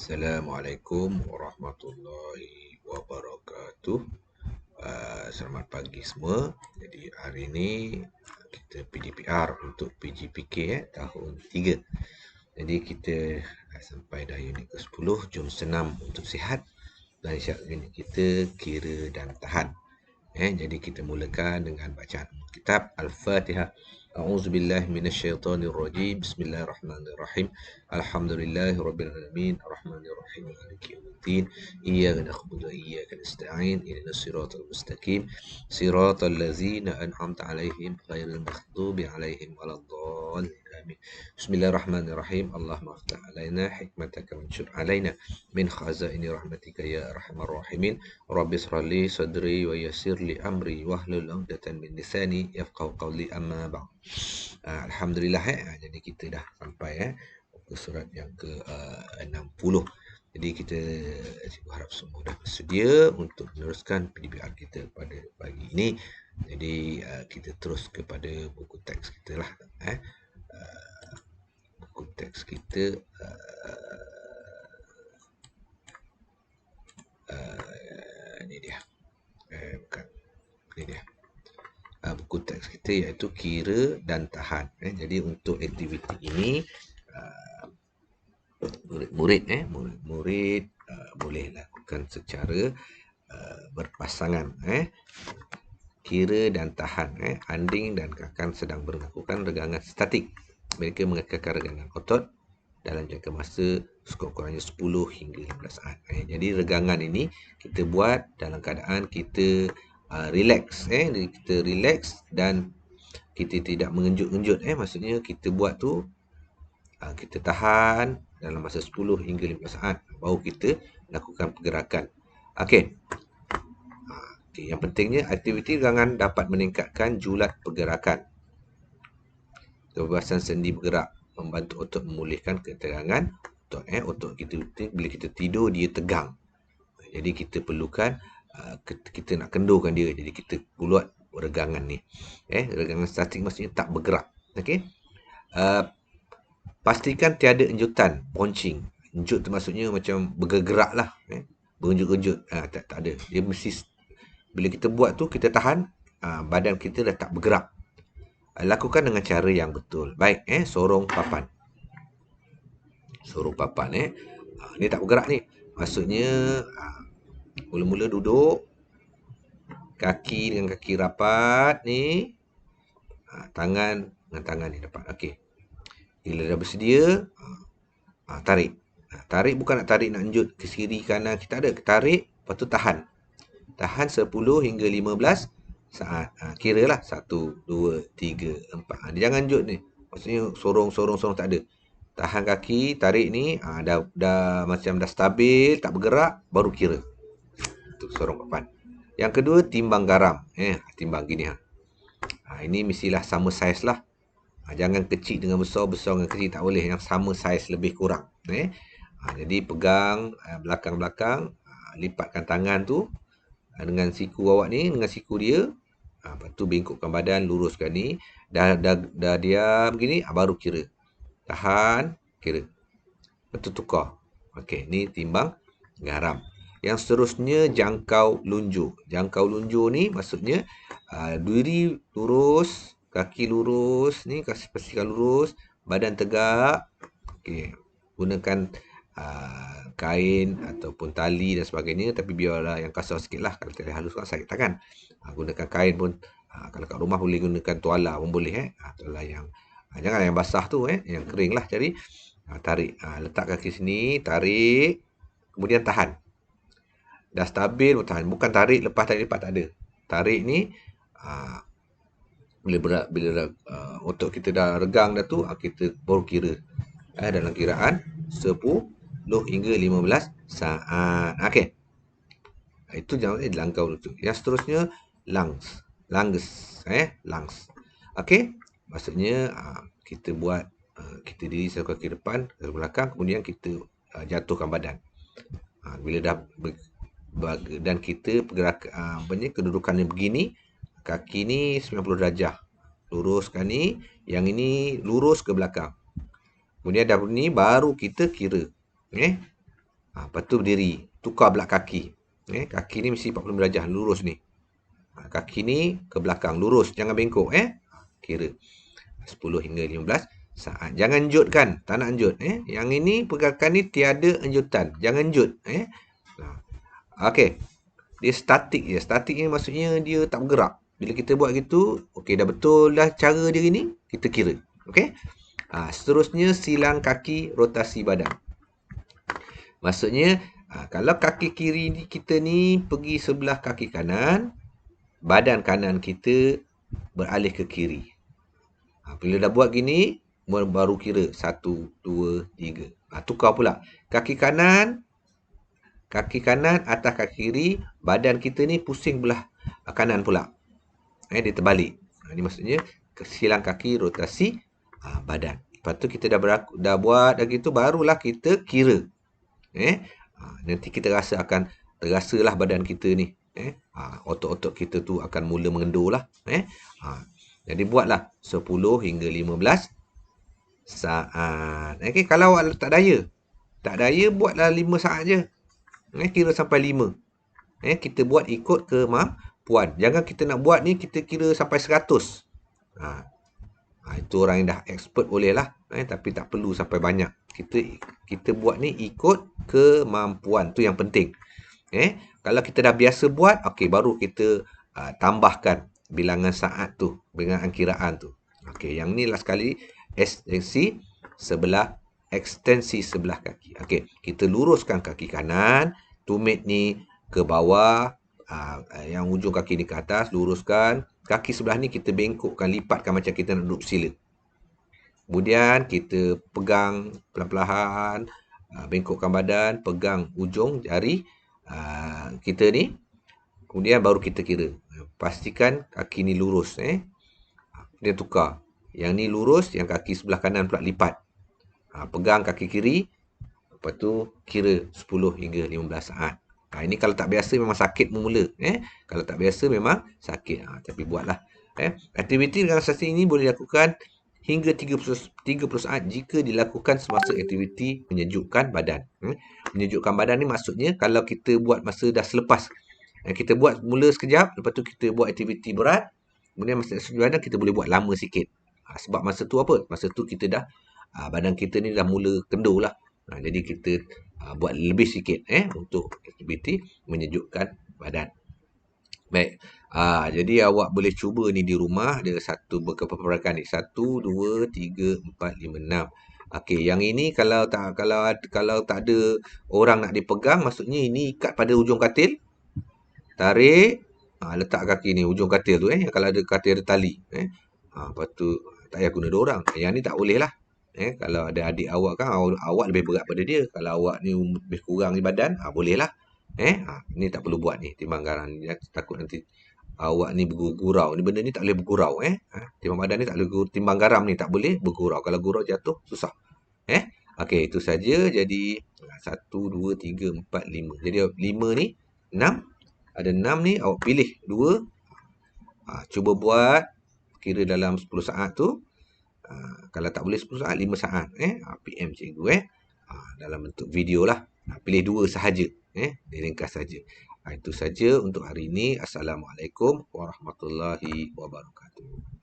Assalamualaikum warahmatullahi wabarakatuh. Selamat pagi semua. Jadi hari ini kita PDPR untuk PGPK tahun 3. Jadi kita dah sampai dah unit ke-10. Jom senam untuk sihat. Dan syarat unit kita kira dan tahan. Jadi kita mulakan dengan bacaan kitab Al-Fatihah. A'udzubillahi minasyaitonirrajim. Bismillahirrahmanirrahim. Alhamdulillahirabbil alamin. Arrahmanirrahim. Maliki yaumiddin. Iyyaka na'budu wa iyyaka nasta'in. Ihdinas siratal mustaqim. Siratal ladzina an'amta 'alaihim ghairil maghdubi 'alaihim waladdallin. Amin. Bismillahirrahmanirrahim. Allahumma aftah 'alaina hikmataka wanshur 'alaina min khazaini rahmatika ya arhamar rahimin. Rabbi shrah sadri wa yassir li amri wahlul 'uqdatam min lisani yafqahu qawli amma ba'd. Alhamdulillah jadi kita dah sampai ke surat yang ke-60. Jadi kita harap semua dah bersedia untuk meneruskan PDPR kita pada pagi ini. Jadi kita terus kepada buku teks kita lah. Buku teks kita ini dia. Bukan. Ini dia. Buku teks kita iaitu kira dan tahan. Jadi untuk aktiviti ini murid-murid boleh lakukan secara berpasangan. Kira dan tahan. Anding dan Kakan sedang melakukan regangan statik. Mereka mengekalkan regangan otot dalam jangka masa sekurang-kurangnya 10 hingga 15 saat. Jadi regangan ini kita buat dalam keadaan kita relax. Kita relax dan kita tidak mengenjut-enjut. Maksudnya kita buat tu kita tahan dalam masa 10 hingga 15 saat baru kita lakukan pergerakan. Okey. Yang pentingnya aktiviti regangan dapat meningkatkan julat pergerakan. Kebebasan sendi bergerak membantu otot memulihkan ketegangan otot. Otot kita bila kita tidur dia tegang. Jadi kita perlukan kita nak kendurkan dia. Jadi kita buat regangan ni. Regangan statik maksudnya tak bergerak. Okey. Pastikan tiada enjutan, ponching. Enjut tu maksudnya macam bergerak lah. Berenjut-enjut. Tak ada. Dia mesti bila kita buat tu kita tahan, badan kita dah tak bergerak. Lakukan dengan cara yang betul. Baik, sorong papan. Sorong papan, ni tak bergerak ni. Maksudnya mula-mula duduk, kaki dengan kaki rapat ni, tangan dengan tangan ni dapat. Okey. Bila dah bersedia, tarik. Tarik bukan nak tarik nak enjut ke kiri kanan, kita ada tarik, lepas tu tahan. Tahan 10 hingga 15 saat. Kiralah 1, 2, 3, 4. Dia jangan enjut ni. Maksudnya sorong tak ada. Tahan kaki, tarik ni, dah macam dah stabil, tak bergerak, baru kira. Itu sorong papan. Yang kedua, timbang garam. Timbang gini. Ini mestilah sama saiz lah. Jangan kecil dengan besar, besar dengan kecil tak boleh. Yang sama saiz lebih kurang. Jadi pegang belakang-belakang, lipatkan tangan tu dengan siku awak ni, dengan siku dia. Lepas tu bengkokkan badan, luruskan ni. Dah diam begini, baru kira. Tahan, kira. Lepas tu tukar. Okey, ni timbang garam. Yang seterusnya, jangkau lunjur. Jangkau lunjur ni maksudnya diri lurus, kaki lurus, ni pastikan lurus, badan tegak. Okey, gunakan kain ataupun tali dan sebagainya, tapi biarlah yang kasar sikit lah. Kalau tali halus kan sakit tangan. Gunakan kain pun, kalau kat rumah boleh gunakan tuala pun boleh. Tuala yang jangan yang basah tu, yang kering lah cari. Tarik, letak kaki sini, tarik, kemudian tahan. Dah stabil, tahan. Bukan tarik lepas tak ada. Tarik ni bila otot kita dah regang dah tu, kita baru kira. Dalam kiraan 10 hingga 15 saat. Okey. Itu jangan langkau tu. Yang seterusnya lungs. Lungs. Okey. Maksudnya kita buat kita diri satu kaki depan, ke belakang, kemudian kita jatuhkan badan. Bila dah dan kita pergerakan kedudukannya begini, kaki ni 90 darjah. Luruskan ni, yang ini lurus ke belakang. Kemudian dah ni baru kita kira. Lepas tu berdiri. Tukar belah kaki. Kaki ni mesti 40 darjah. Lurus ni. Kaki ni ke belakang. Lurus. Jangan bengkok. Kira 10 hingga 15 saat. Jangan enjutkan. Tak nak enjut. Yang ini pergerakan ni tiada enjutan. Jangan enjut. Okey. Dia statik je. Statik ni maksudnya dia tak bergerak. Bila kita buat gitu, okey dah betul dah cara dia ni, kita kira. Okey. Seterusnya silang kaki, rotasi badan. Maksudnya kalau kaki kiri ni kita ni pergi sebelah kaki kanan, badan kanan kita beralih ke kiri. Bila dah buat gini, baru kira 1, 2, 3. Tukar pula. Kaki kanan atas kaki kiri, badan kita ni pusing belah kanan pula. Dia terbalik. Ini maksudnya silang kaki, rotasi badan. Lepas tu kita dah buat dah gitu, barulah kita kira. Nanti kita terasalah badan kita ni. Otot-otot kita tu akan mula mengendur lah. Jadi buatlah 10 hingga 15 saat. Kalau awak tak daya buatlah 5 saat je. Kira sampai 5. Kita buat ikut kemampuan. Jangan kita nak buat ni kita kira sampai 100. Itu orang yang dah expert boleh lah. Tapi tak perlu sampai banyak. Kita buat ni ikut kemampuan. Tu yang penting. Kalau kita dah biasa buat, okey, baru kita tambahkan bilangan saat tu, bilangan kiraan tu. Okey, yang ni last sekali ekstensi sebelah kaki. Okey, kita luruskan kaki kanan, tumit ni ke bawah, yang ujung kaki ni ke atas, luruskan. Kaki sebelah ni kita bengkokkan, lipatkan macam kita nak duduk sila. Kemudian kita pegang perlahan-lahan, bengkokkan badan, pegang ujung jari kita ni. Kemudian baru kita kira. Pastikan kaki ni lurus. Dia tukar. Yang ni lurus, yang kaki sebelah kanan pula lipat. Pegang kaki kiri. Lepas tu kira 10 hingga 15 saat. Ini kalau tak biasa memang sakit mula. Kalau tak biasa memang sakit. Tapi buatlah. Aktiviti relaksasi ini boleh dilakukan hingga 30 saat jika dilakukan semasa aktiviti menyejukkan badan. Menyejukkan badan ni maksudnya kalau kita buat masa dah selepas. Kita buat mula sekejap, lepas tu kita buat aktiviti berat. Kemudian masa sejuk badan kita boleh buat lama sikit. Sebab masa tu apa? Masa tu kita dah, badan kita ni dah mula kendur lah. Jadi kita buat lebih sikit untuk aktiviti menyejukkan badan. Baik. Jadi awak boleh cuba ni di rumah. Ada satu beberapa pergerakan ni. 1, 2, 3, 4, 5, 6. Okey, yang ini kalau tak ada orang nak dipegang, maksudnya ini ikat pada ujung katil. Tarik, letak kaki ni ujung katil tu kalau ada katil ada tali. Lepas tu tak payah guna 2 orang. Yang ni tak boleh lah. Kalau ada adik awak kan, awak lebih berat pada dia. Kalau awak ni lebih kurang di badan, boleh lah. Ni tak perlu buat ni, timbang garam ni. Takut nanti awak ni bergurau. Ni benda ni tak boleh bergurau. Timbang badan ni tak boleh, timbang garam ni tak boleh bergurau. Kalau gurau jatuh, susah. Okey, itu saja. Jadi 1, 2, 3, 4, 5. Jadi 5 ni 6. Ada 6 ni, awak pilih 2. Cuba buat. Kira dalam 10 saat tu. Kalau tak boleh 10 saat, 5 saat. PM cikgu. Dalam bentuk video lah. Pilih 2 sahaja. Diringkas saja. Itu saja untuk hari ini. Assalamualaikum warahmatullahi wabarakatuh.